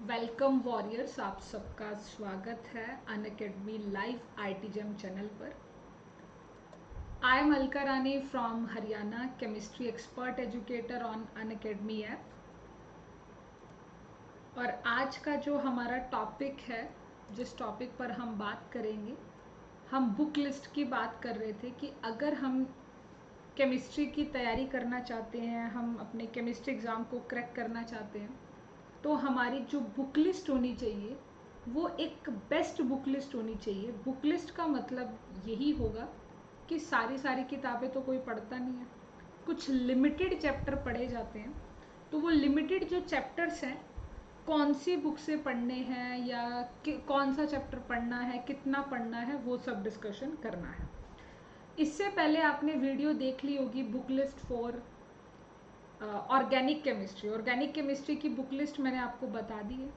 Welcome warriors, आप सबका स्वागत है अनअकैडमी लाइव आईटीजेम चैनल पर। I am Alka Rani from Haryana, chemistry expert educator on Unacademy app. और आज का जो हमारा टॉपिक है, जिस टॉपिक पर हम बात करेंगे, हम बुक लिस्ट की बात कर रहे थे कि अगर हम केमिस्ट्री की तैयारी करना चाहते हैं, हम अपने केमिस्ट्री एग्ज़ाम को क्रैक करना चाहते हैं, तो हमारी जो बुक लिस्ट होनी चाहिए वो एक बेस्ट बुक लिस्ट होनी चाहिए। बुक लिस्ट का मतलब यही होगा कि सारी किताबें तो कोई पढ़ता नहीं है, कुछ लिमिटेड चैप्टर पढ़े जाते हैं। तो वो लिमिटेड जो चैप्टर्स हैं, कौन सी बुक से पढ़ने हैं या कौन सा चैप्टर पढ़ना है, कितना पढ़ना है, वो सब डिस्कशन करना है। इससे पहले आपने वीडियो देख ली होगी book list for organic chemistry. Organic chemistry की बुक लिस्ट मैंने आपको बता दी है।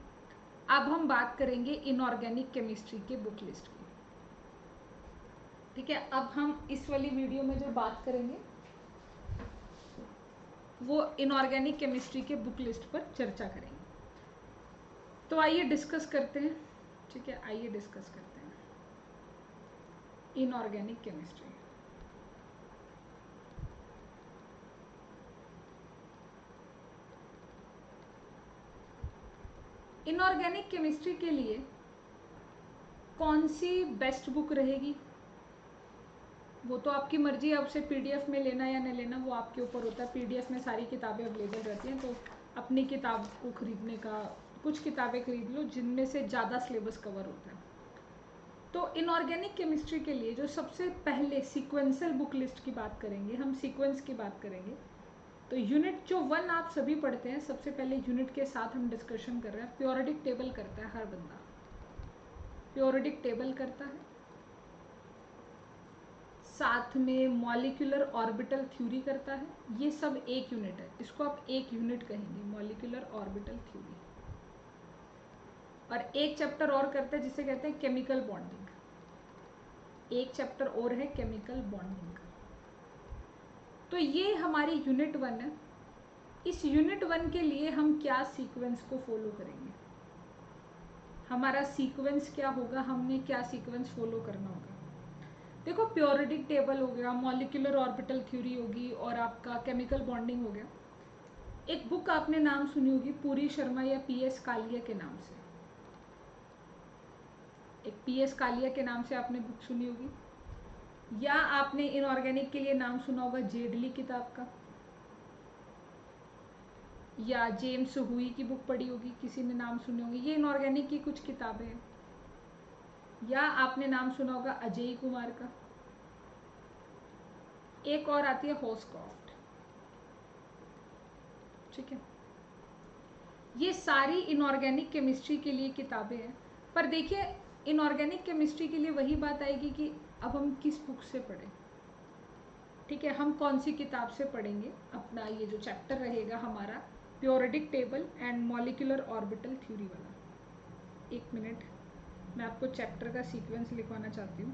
अब हम बात करेंगे इनऑर्गेनिक केमिस्ट्री के बुक लिस्ट की। ठीक है, अब हम इस वाली वीडियो में जो बात करेंगे वो इनऑर्गेनिक केमिस्ट्री के बुक लिस्ट पर चर्चा करेंगे। तो आइए डिस्कस करते हैं। ठीक है, आइए डिस्कस करते हैं इनऑर्गेनिक केमिस्ट्री। इनऑर्गेनिक केमिस्ट्री के लिए कौन सी बेस्ट बुक रहेगी वो तो आपकी मर्जी है, उसे पीडीएफ में लेना या नहीं लेना वो आपके ऊपर होता है। पीडीएफ में सारी किताबें अवेलेबल रहती हैं, तो अपनी किताब को खरीदने का, कुछ किताबें खरीद लो जिनमें से ज़्यादा सिलेबस कवर होता है। तो इनऑर्गेनिक केमिस्ट्री के लिए जो सबसे पहले सीक्वेंशियल बुक लिस्ट की बात करेंगे, हम सीक्वेंस की बात करेंगे। तो यूनिट जो 1 आप सभी पढ़ते हैं, सबसे पहले यूनिट के साथ हम डिस्कशन कर रहे हैं। पीरियोडिक टेबल करता है हर बंदा, पीरियोडिक टेबल करता है, साथ में मॉलिक्यूलर ऑर्बिटल थ्योरी करता है। ये सब एक यूनिट है, इसको आप एक यूनिट कहेंगे, मॉलिक्यूलर ऑर्बिटल थ्योरी। और एक चैप्टर और करता है जिसे कहते हैं केमिकल बॉन्डिंग। एक चैप्टर और है केमिकल बॉन्डिंग। तो ये हमारी यूनिट 1 है। इस यूनिट 1 के लिए हम क्या सीक्वेंस को फॉलो करेंगे, हमारा सीक्वेंस क्या होगा, हमने क्या सीक्वेंस फॉलो करना होगा। देखो, पीरियोडिक टेबल हो गया, मॉलिक्यूलर ऑर्बिटल थ्योरी होगी और आपका केमिकल बॉन्डिंग हो गया। एक बुक आपने नाम सुनी होगी पूरी शर्मा या पीएस कालिया के नाम से। एक पीएस कालिया के नाम से आपने बुक सुनी होगी, या आपने इनऑर्गेनिक के लिए नाम सुना होगा जेडली किताब का, या जेम्स हुई की बुक पढ़ी होगी, किसी ने नाम सुने होंगे। ये इनऑर्गेनिक की कुछ किताबें हैं। या आपने नाम सुना होगा अजय कुमार का। एक और आती है हॉसक्रॉफ्ट। ठीक है, ये सारी इनऑर्गेनिक केमिस्ट्री के लिए किताबें हैं। पर देखिए, इनऑर्गेनिक केमिस्ट्री के लिए वही बात आएगी कि अब हम किस बुक से पढ़ें। ठीक है, हम कौन सी किताब से पढ़ेंगे। अपना ये जो चैप्टर रहेगा हमारा periodic table and molecular orbital theory वाला। एक मिनट, मैं आपको चैप्टर का सीक्वेंस लिखवाना चाहती हूँ।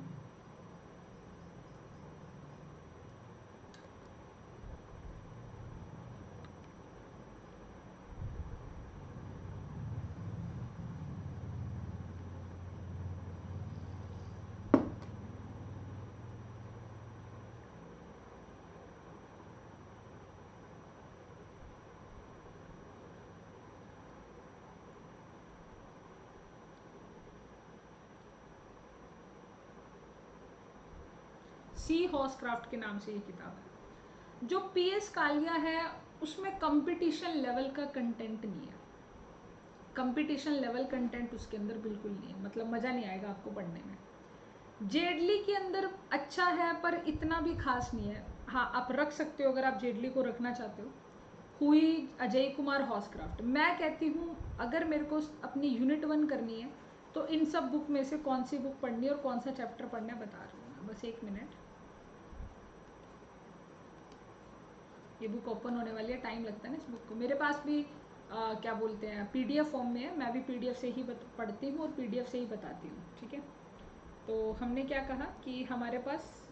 सी हॉसक्राफ्ट के नाम से ये किताब है। जो पीएस कालिया है उसमें कंपटीशन लेवल का कंटेंट नहीं है। कंपटीशन लेवल कंटेंट उसके अंदर बिल्कुल नहीं है, मतलब मज़ा नहीं आएगा आपको पढ़ने में। जेडली के अंदर अच्छा है पर इतना भी खास नहीं है। हाँ, आप रख सकते हो अगर आप जेडली को रखना चाहते हो। हुई, अजय कुमार, हॉसक्राफ्ट। मैं कहती हूँ अगर मेरे को अपनी यूनिट 1 करनी है तो इन सब बुक में से कौन सी बुक पढ़नी है और कौन सा चैप्टर पढ़ना है बता रही हूँ मैं। बस एक मिनट, ये बुक ओपन होने वाली है, टाइम लगता है ना इस बुक को। मेरे पास भी क्या बोलते हैं, पीडीएफ फॉर्म में है। मैं भी पीडीएफ से ही पढ़ती हूँ और पीडीएफ से ही बताती हूँ। ठीक है, तो हमने क्या कहा कि हमारे पास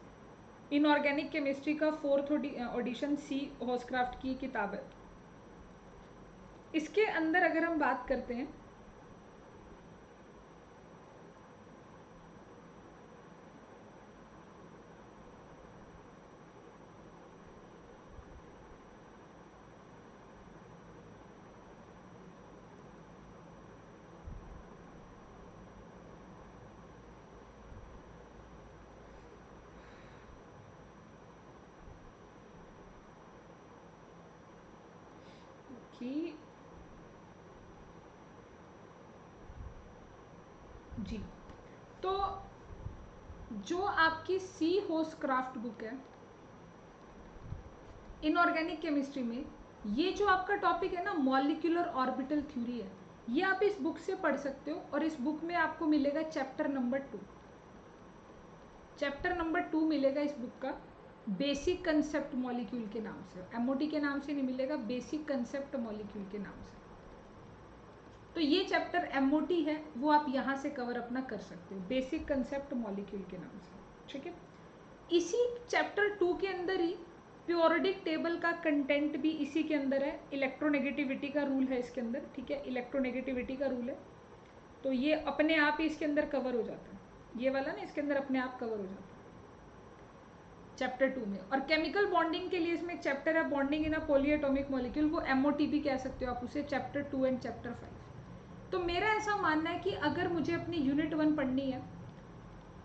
इनऑर्गेनिक केमिस्ट्री का 4th ऑडिशन सी हॉसक्राफ्ट की किताब है। इसके अंदर अगर हम बात करते हैं कि जी, तो जो आपकी सी होसक्राफ्ट बुक है इनऑर्गेनिक केमिस्ट्री में, ये जो आपका टॉपिक है ना मॉलिक्यूलर ऑर्बिटल थ्योरी है, ये आप इस बुक से पढ़ सकते हो। और इस बुक में आपको मिलेगा चैप्टर नंबर 2, चैप्टर नंबर 2 मिलेगा इस बुक का, बेसिक कंसेप्ट मॉलिक्यूल के नाम से। एमओटी के नाम से नहीं मिलेगा, बेसिक कंसेप्ट मॉलिक्यूल के नाम से। तो ये चैप्टर एमओटी है, वो आप यहाँ से कवर अपना कर सकते हो, बेसिक कंसेप्ट मॉलिक्यूल के नाम से, ठीक है। इसी चैप्टर 2 के अंदर ही पीरियोडिक टेबल का कंटेंट भी इसी के अंदर है। इलेक्ट्रोनेगेटिविटी का रूल है इसके अंदर, ठीक है, इलेक्ट्रोनेगेटिविटी का रूल है। तो ये अपने आप ही इसके अंदर कवर हो जाता है, ये वाला ना इसके अंदर अपने आप कवर हो जाता है चैप्टर 2 में। और केमिकल बॉन्डिंग के लिए इसमें एक चैप्टर है, bonding in a polyatomic molecule, वो एमओटी भी कह सकते हो आप उसे, चैप्टर 2 एंड चैप्टर 5। तो मेरा ऐसा मानना है कि अगर मुझे अपनी यूनिट 1 पढ़नी है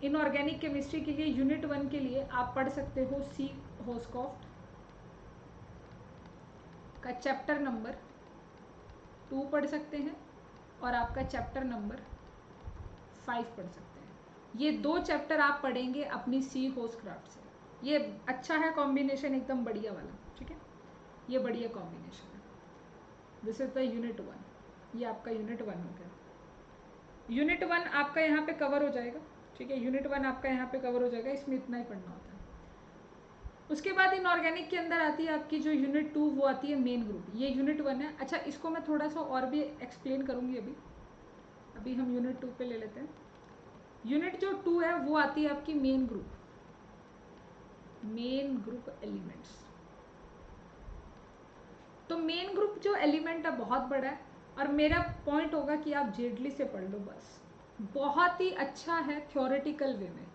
इनऑर्गेनिक केमिस्ट्री के लिए, यूनिट 1 के लिए आप पढ़ सकते हो सी होसक्राफ्ट का चैप्टर नंबर 2 पढ़ सकते हैं, और आपका चैप्टर नंबर 5 पढ़ सकते हैं। ये 2 चैप्टर आप पढ़ेंगे अपनी सी होसक्राफ्ट से। ये अच्छा है कॉम्बिनेशन, एकदम बढ़िया वाला, ठीक है, ये बढ़िया कॉम्बिनेशन है। दिस इज द यूनिट 1, ये आपका यूनिट 1 हो गया। यूनिट 1 आपका यहाँ पे कवर हो जाएगा, ठीक है, यूनिट 1 आपका यहाँ पे कवर हो जाएगा, इसमें इतना ही पढ़ना होता है। उसके बाद इनऑर्गेनिक के अंदर आती है आपकी जो यूनिट 2, वो आती है मेन ग्रुप। ये यूनिट 1 है। अच्छा, इसको मैं थोड़ा सा और भी एक्सप्लेन करूँगी अभी हम यूनिट 2 पे ले लेते हैं। यूनिट जो 2 है वो आती है आपकी मेन ग्रुप एलिमेंट्स। तो मेन ग्रुप जो एलिमेंट है बहुत बड़ा है, और मेरा पॉइंट होगा कि आप जेडली से पढ़ लो बस, बहुत ही अच्छा है थ्योरेटिकल वे में।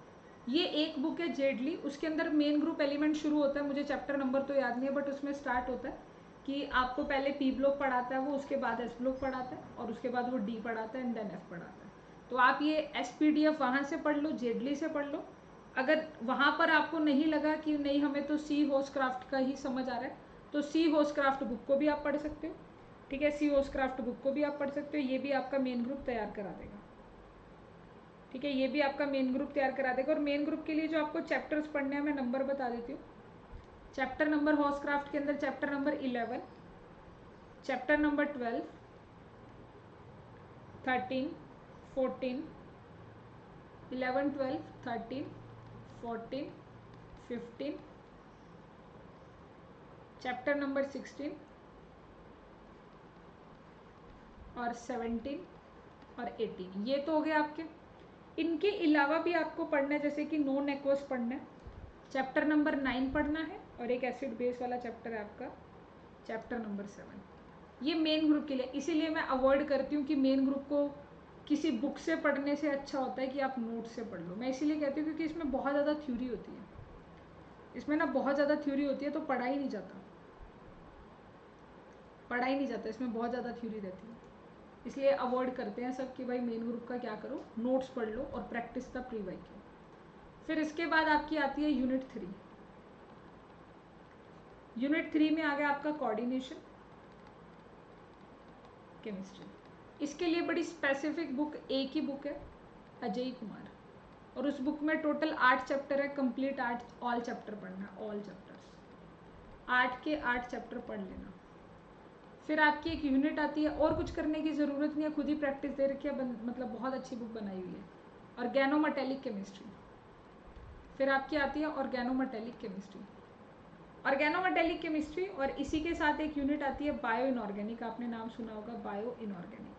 ये एक बुक है जेडली, उसके अंदर मेन ग्रुप एलिमेंट शुरू होता है, मुझे चैप्टर नंबर तो याद नहीं है, बट उसमें स्टार्ट होता है कि आपको पहले पी ब्लॉक पढ़ाता है वो, उसके बाद एस ब्लॉक पढ़ाता है, और उसके बाद वो डी पढ़ाता है, एंड देन एफ पढ़ाता है। तो आप ये SPDF वहाँ से पढ़ लो, जेडली से पढ़ लो। अगर वहाँ पर आपको नहीं लगा कि नहीं हमें तो सी होसक्राफ्ट का ही समझ आ रहा है, तो सी होसक्राफ्ट बुक को भी आप पढ़ सकते हो, ठीक है, सी होसक्राफ्ट बुक को भी आप पढ़ सकते हो। ये भी आपका मेन ग्रुप तैयार करा देगा, ठीक है, ये भी आपका मेन ग्रुप तैयार करा देगा। और मेन ग्रुप के लिए जो आपको चैप्टर्स पढ़ने हैं, मैं नंबर बता देती हूँ। चैप्टर नंबर होसक्राफ्ट के अंदर chapter number 11, chapter number 12, 13, 14, 11, 12, 13, 14, 15, chapter number 16 और 17 और 18, ये तो हो गए आपके। इनके अलावा भी आपको पढ़ना है, जैसे कि नॉन एक्वस पढ़ना है, चैप्टर नंबर 9 पढ़ना है, और एक एसिड बेस वाला चैप्टर है आपका चैप्टर नंबर 7। ये मेन ग्रुप के लिए, इसीलिए मैं अवॉइड करती हूँ कि मेन ग्रुप को किसी बुक से पढ़ने से अच्छा होता है कि आप नोट से पढ़ लो। मैं इसीलिए कहती हूँ क्योंकि इसमें बहुत ज़्यादा थ्योरी होती है, इसमें ना बहुत ज़्यादा थ्योरी होती है, तो पढ़ा ही नहीं जाता, इसमें बहुत ज़्यादा थ्योरी रहती है। इसलिए अवॉइड करते हैं सब कि भाई मेन ग्रुप का क्या करो, नोट्स पढ़ लो और प्रैक्टिस द प्री वाइक्यू। फिर इसके बाद आपकी आती है यूनिट 3। यूनिट 3 में आ गया आपका कोऑर्डिनेशन केमिस्ट्री। इसके लिए बड़ी स्पेसिफिक बुक, एक ही बुक है, अजय कुमार, और उस बुक में टोटल 8 चैप्टर है, कंप्लीट 8, ऑल चैप्टर पढ़ना, ऑल चैप्टर्स 8 के 8 चैप्टर पढ़ लेना। फिर आपकी एक यूनिट आती है, और कुछ करने की ज़रूरत नहीं है, खुद ही प्रैक्टिस दे रखी है, मतलब बहुत अच्छी बुक बनाई हुई है, ऑर्गेनोमेटेलिक केमिस्ट्री। फिर आपकी आती है ऑर्गेनोमेटेलिक केमिस्ट्री, ऑर्गेनोमेटेलिक केमिस्ट्री, और इसी के साथ एक यूनिट आती है बायो इनऑर्गेनिक, आपने नाम सुना होगा बायो इनऑर्गेनिक।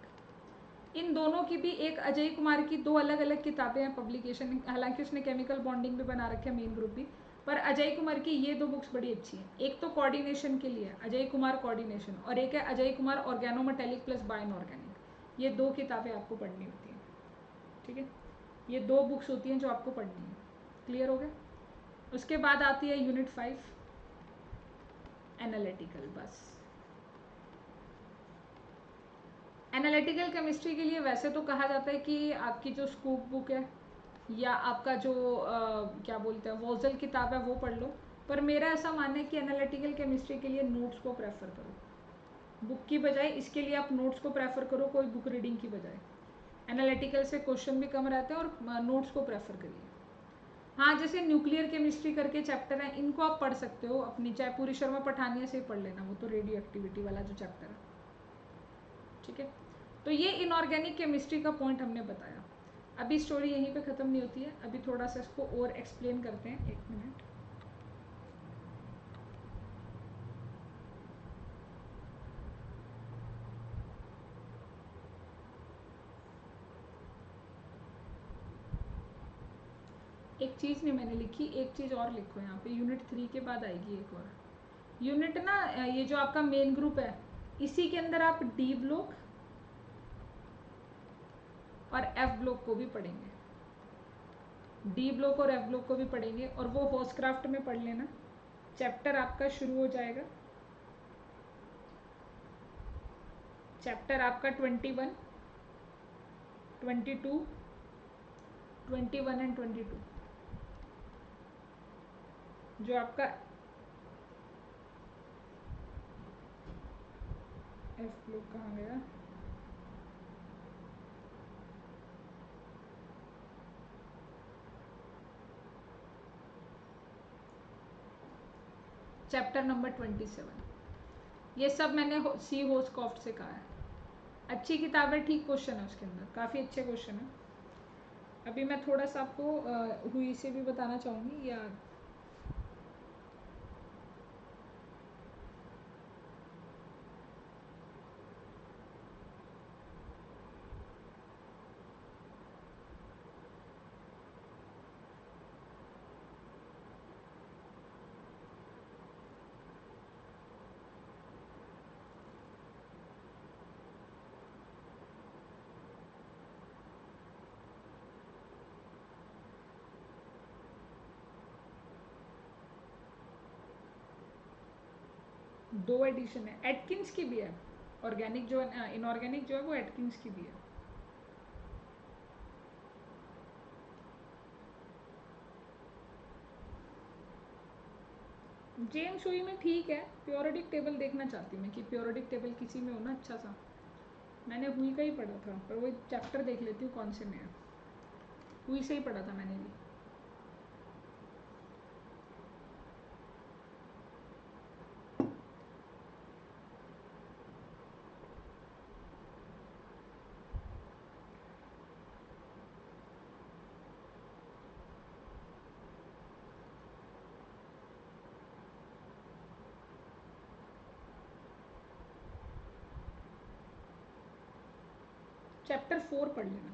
इन दोनों की भी एक अजय कुमार की 2 अलग अलग किताबें हैं पब्लिकेशन, हालांकि उसने केमिकल बॉन्डिंग भी बना रखे हैं, मेन ग्रुप भी, पर अजय कुमार की ये 2 बुक्स बड़ी अच्छी हैं। एक तो कोऑर्डिनेशन के लिए अजय कुमार कोऑर्डिनेशन, और एक है Ajay Kumar organometallic plus bio inorganic. ये 2 किताबें आपको पढ़नी होती हैं, ठीक है, ये 2 बुक्स होती हैं जो आपको पढ़नी है। क्लियर हो गया? उसके बाद आती है यूनिट 5 एनालिटिकल। बस एनालिटिकल केमिस्ट्री के लिए वैसे तो कहा जाता है कि आपकी जो स्कूप बुक है या आपका जो क्या बोलते हैं वोजल किताब है वो पढ़ लो, पर मेरा ऐसा मानना है कि एनालिटिकल केमिस्ट्री के लिए नोट्स को प्रेफर करो, बुक की बजाय इसके लिए आप नोट्स को प्रेफर करो, कोई बुक रीडिंग की बजाय। एनालिटिकल से क्वेश्चन भी कम रहते हैं और नोट्स को प्रेफर करिए। हाँ, जैसे न्यूक्लियर केमिस्ट्री करके चैप्टर है, इनको आप पढ़ सकते हो अपनी, चाहे पूरी शर्मा पठानिया से ही पढ़ लेना, वो तो रेडियो एक्टिविटी वाला जो चैप्टर है, ठीक है। तो ये इनऑर्गेनिक केमिस्ट्री का पॉइंट हमने बताया। अभी स्टोरी यहीं पे ख़त्म नहीं होती है, अभी थोड़ा सा इसको और एक्सप्लेन करते हैं। 1 मिनट। एक चीज़ नहीं मैंने लिखी, एक चीज़ और लिखो यहाँ पे, यूनिट 3 के बाद आएगी एक और यूनिट ना। ये जो आपका मेन ग्रुप है, इसी के अंदर आप डी ब्लॉक और एफ ब्लॉक को भी पढ़ेंगे। डी ब्लॉक और एफ ब्लॉक को भी पढ़ेंगे, और वो होस्टक्राफ्ट में पढ़ लेना। चैप्टर आपका शुरू हो जाएगा, चैप्टर आपका 21, 22, 21 एंड 22, जो आपका एफ ब्लॉक कहाँ गया, चैप्टर नंबर 27। ये सब मैंने सी होस्टक्राफ्ट से कहा है। अच्छी किताब है, ठीक क्वेश्चन है उसके अंदर, काफ़ी अच्छे क्वेश्चन है। अभी मैं थोड़ा सा आपको हुई से भी बताना चाहूँगी, या दो एडिशन है, एटकिंस की भी है। ऑर्गेनिक जो है, इनऑर्गेनिक जो है वो एटकिंस की भी है। जेम्स हुई में ठीक है, प्योरिडिक टेबल देखना चाहती हूँ मैं कि प्योरिडिक टेबल किसी में हो ना अच्छा सा। मैंने हुई का ही पढ़ा था, पर वो चैप्टर देख लेती हूँ कौन से में है। हुई से ही पढ़ा था मैंने भी। चैप्टर 4 पढ़ लेना,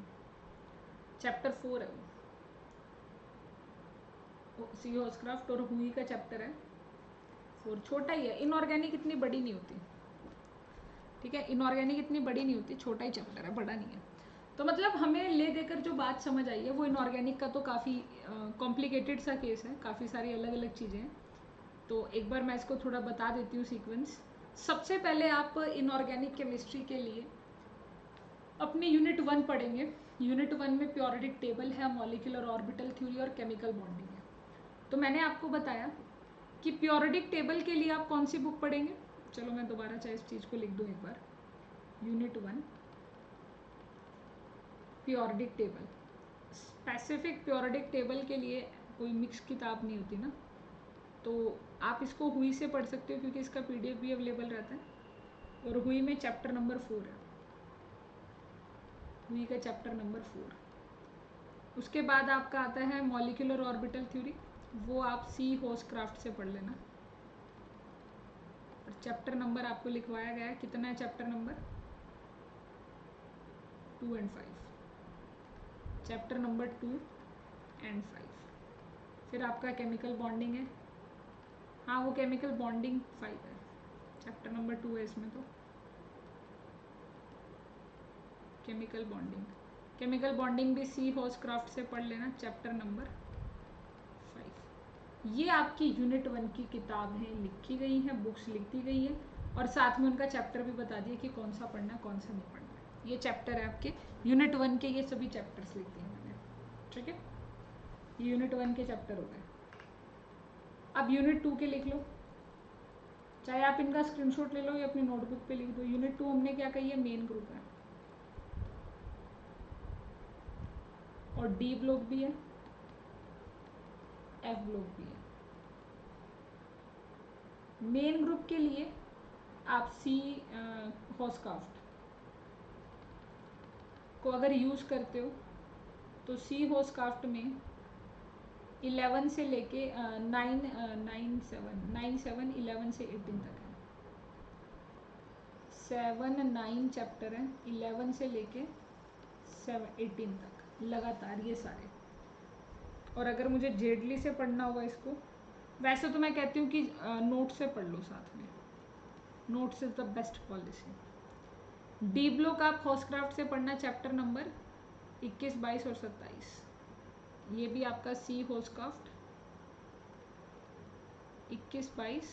चैप्टर 4 है वो सी होस्क्राफ्ट और हुई का चैप्टर है 4, छोटा ही है। इनऑर्गेनिक इतनी बड़ी नहीं होती, ठीक है। इनऑर्गेनिक इतनी बड़ी नहीं होती, छोटा ही चैप्टर है, बड़ा नहीं है। तो मतलब हमें ले देकर जो बात समझ आई है, वो इनऑर्गेनिक का तो काफ़ी कॉम्प्लिकेटेड सा केस है, काफ़ी सारी अलग अलग चीज़ें हैं। तो एक बार मैं इसको थोड़ा बता देती हूँ सीक्वेंस। सबसे पहले आप इनऑर्गेनिक केमिस्ट्री के लिए अपनी यूनिट 1 पढ़ेंगे। यूनिट 1 में प्योरिडिक टेबल है, मॉलिक्यूलर ऑर्बिटल थ्योरी और केमिकल बॉन्डिंग है। तो मैंने आपको बताया कि प्योरिडिक टेबल के लिए आप कौन सी बुक पढ़ेंगे। चलो मैं दोबारा चाहे इस चीज़ को लिख दूँ एक बार। यूनिट 1 प्योरिडिक टेबल, स्पेसिफिक प्योरिडिक टेबल के लिए कोई मिक्स किताब नहीं होती ना, तो आप इसको हुई से पढ़ सकते हो क्योंकि इसका पीडीएफ भी अवेलेबल रहता है। और हुई में चैप्टर नंबर 4 है, हुई का चैप्टर नंबर 4। उसके बाद आपका आता है मॉलिक्यूलर ऑर्बिटल थ्योरी, वो आप सी होस्क्राफ्ट से पढ़ लेना। और चैप्टर नंबर आपको लिखवाया गया है, कितना है chapter number, 2 and 5, chapter number 2 and 5। फिर आपका केमिकल बॉन्डिंग है, हाँ वो केमिकल बॉन्डिंग 5 है, चैप्टर नंबर 2 है इसमें। तो केमिकल बॉन्डिंग, केमिकल बॉन्डिंग भी सी होस्क्राफ्ट से पढ़ लेना, चैप्टर नंबर 5। ये आपकी यूनिट 1 की किताब है, लिखी गई हैं, बुक्स लिखी गई है, और साथ में उनका चैप्टर भी बता दिए कि कौन सा पढ़ना है कौन सा नहीं पढ़ना है। ये चैप्टर है आपके यूनिट 1 के, ये सभी चैप्टर्स लिख दिए मैंने, ठीक है। ये यूनिट 1 के चैप्टर हो गए। अब यूनिट 2 के लिख लो। चाहे आप इनका स्क्रीनशॉट ले लो या अपनी नोटबुक पे लिख दो। यूनिट 2 हमने क्या कही है, मेन ग्रुप है और डी ब्लॉक भी है, एफ ब्लॉक भी है। मेन ग्रुप के लिए आप सी हॉसकाफ्ट को अगर यूज़ करते हो तो सी हॉसकाफ्ट में 11 से लेके 11 से 18 तक है। 7 9 चैप्टर हैं 11 से लेके 18 तक लगातार ये सारे। और अगर मुझे जेडली से पढ़ना होगा इसको, वैसे तो मैं कहती हूँ कि नोट से पढ़ लो साथ में, notes is the best policy. D block आप हॉसक्राफ्ट से पढ़ना चैप्टर नंबर 21 22 और 27। ये भी आपका सी हॉसक्राफ्ट 21 22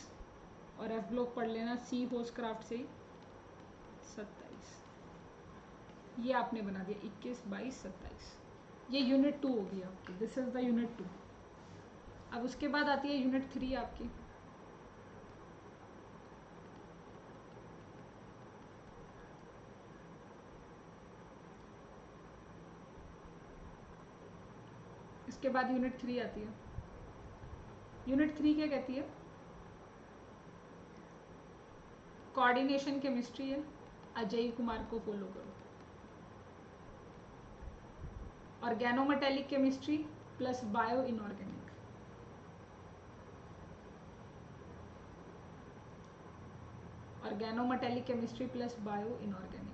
और एफ ब्लॉक पढ़ लेना सी हॉसक्राफ्ट से 27। ये आपने बना दिया 21 22 27। ये यूनिट 2 होगी आपकी, दिस इज द यूनिट 2। अब उसके बाद आती है यूनिट 3 आपकी। इसके बाद यूनिट 3 आती है। यूनिट 3 क्या कहती है, कोऑर्डिनेशन केमिस्ट्री है, अजय कुमार को फॉलो करो। Organometallic chemistry plus bio inorganic. Organometallic chemistry plus bio inorganic.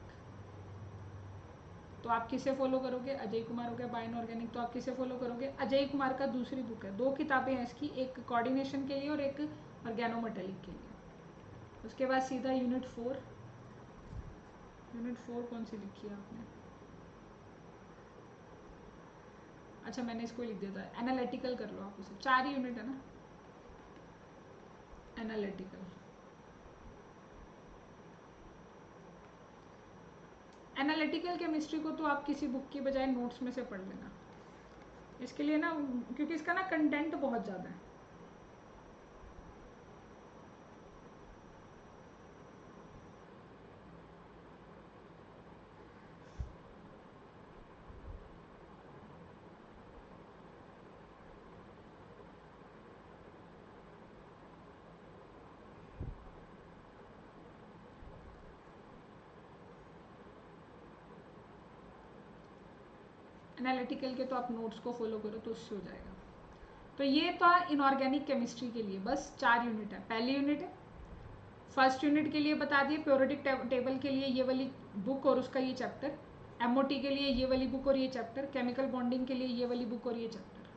तो आप किसे फॉलो करोगे, अजय कुमार हो गया। बायो इनऑर्गेनिक तो आप किसे फॉलो करोगे, अजय कुमार का दूसरी बुक है, 2 किताबें हैं इसकी, एक कोऑर्डिनेशन के लिए और एक ऑर्गेनोमेटेलिक के लिए। उसके बाद सीधा यूनिट 4। यूनिट 4 कौन सी लिखी है आपने, अच्छा मैंने इसको लिख दिया था, एनालिटिकल कर लो आप उसे, 4 यूनिट है ना एनालिटिकल। एनालिटिकल केमिस्ट्री को तो आप किसी बुक की बजाय नोट्स में से पढ़ लेना। इसके लिए ना, क्योंकि इसका ना कंटेंट बहुत ज़्यादा है। एनालिटिकल के तो आप नोट्स को फॉलो करो तो उससे हो जाएगा। तो ये था इनऑर्गेनिक केमिस्ट्री के लिए, बस 4 यूनिट है। पहली यूनिट है, फर्स्ट यूनिट के लिए बता दिए, प्योरिटिक टेबल के लिए ये वाली बुक और उसका ये चैप्टर, एमओटी के लिए ये वाली बुक और ये चैप्टर, केमिकल बॉन्डिंग के लिए ये वाली बुक और ये चैप्टर।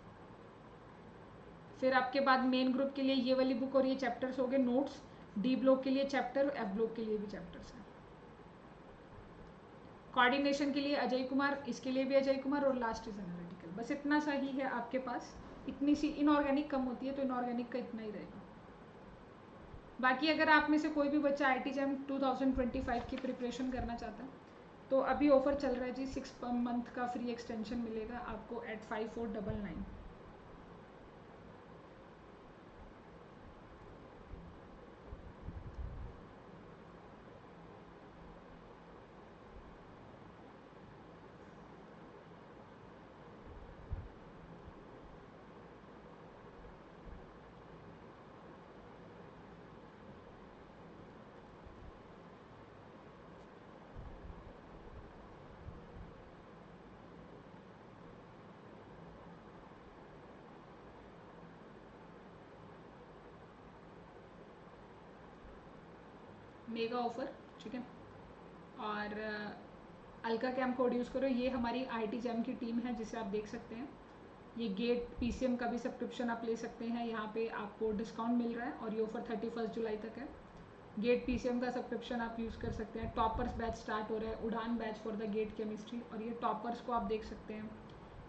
फिर आपके बाद मेन ग्रुप के लिए ये वाली बुक और ये चैप्टर्स हो गए नोट्स, डी ब्लॉक के लिए चैप्टर, एफ ब्लॉक के लिए भी चैप्टर्स हैं। कोऑर्डिनेशन के लिए अजय कुमार, इसके लिए भी अजय कुमार, और लास्ट इज एनालिटिकल। बस इतना सा ही है आपके पास। इतनी सी, इनऑर्गेनिक कम होती है तो इनऑर्गेनिक का इतना ही रहेगा। बाकी अगर आप में से कोई भी बच्चा IIT JAM 2025 की प्रिपरेशन करना चाहता है तो अभी ऑफर चल रहा है जी, 6 मंथ का फ्री एक्सटेंशन मिलेगा आपको एट 5499। मेगा ऑफर, ठीक है। और अल्का कैम कोड यूज़ करो। ये हमारी IIT JAM की टीम है जिसे आप देख सकते हैं। ये गेट PCM का भी सब्सक्रिप्शन आप ले सकते हैं, यहाँ पे आपको डिस्काउंट मिल रहा है और ये ऑफर 31 जुलाई तक है। गेट PCM का सब्सक्रिप्शन आप यूज़ कर सकते हैं। टॉपर्स बैच स्टार्ट हो रहा है, Udaan batch for the GATE chemistry, और ये टॉपर्स को आप देख सकते हैं।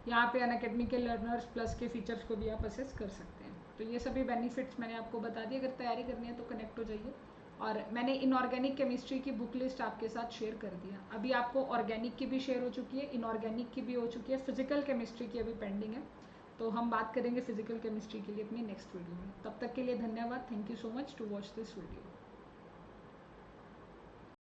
यहाँ पे अनअकैडमिकल लर्नर्स प्लस के फीचर्स को भी आप असेस कर सकते हैं। तो ये सभी बेनिफिट्स मैंने आपको बता दिए। अगर तैयारी करनी है तो कनेक्ट हो जाइए। और मैंने इनऑर्गेनिक केमिस्ट्री की बुक लिस्ट आपके साथ शेयर कर दिया। अभी आपको ऑर्गेनिक की भी शेयर हो चुकी है, इनऑर्गेनिक की भी हो चुकी है, फिजिकल केमिस्ट्री की अभी पेंडिंग है। तो हम बात करेंगे फिजिकल केमिस्ट्री के लिए अपनी नेक्स्ट वीडियो में। तब तक के लिए धन्यवाद। Thank you so much to watch this video.